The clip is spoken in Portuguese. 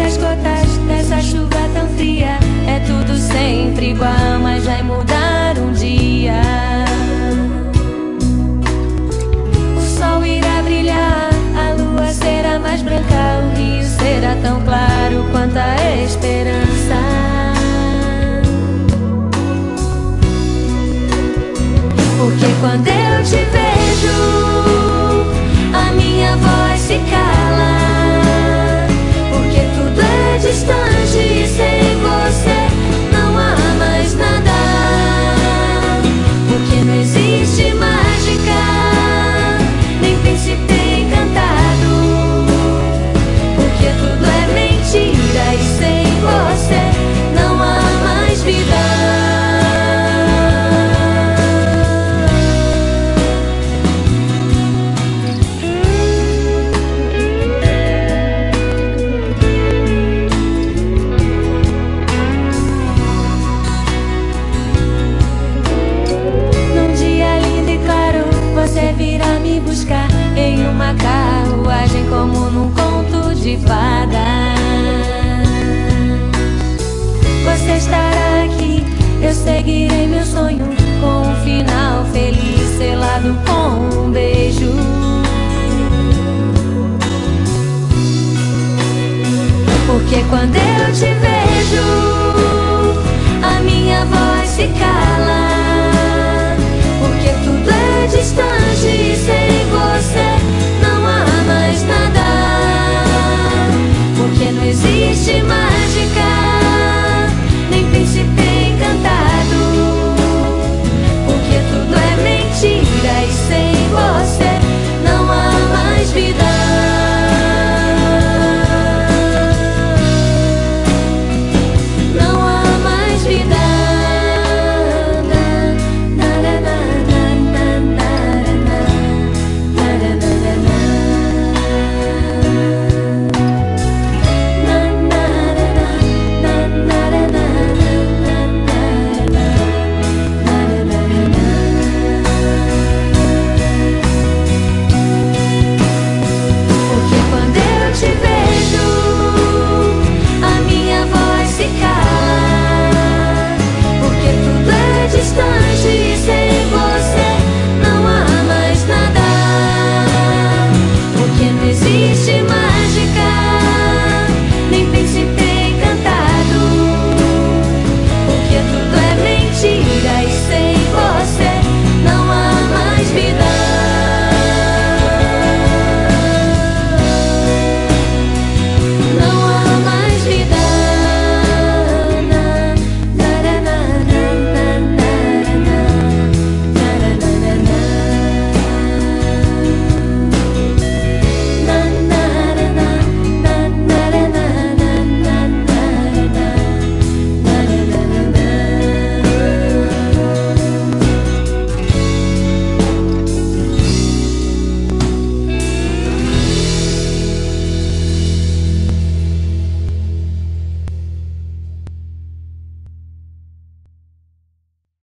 as gotas dessa chuva tão fria. É tudo sempre igual, mas vai mudar um dia. O sol irá brilhar, a lua será mais branca, o rio será tão claro quanto a esperança. Porque quando eu te vejo, a minha voz se cala. Porque tudo é distante e sem você não há mais nada. Porque não existe mágica, nem príncipe encantado. Porque tudo é mentira e sem você não há mais vida. Você virá me buscar em uma carruagem como num conto de fadas. Você estará aqui, eu seguirei meu sonho com um final feliz selado com um beijo. Porque quando eu te vejo, a minha voz se cala. Porque tudo é distante e sem você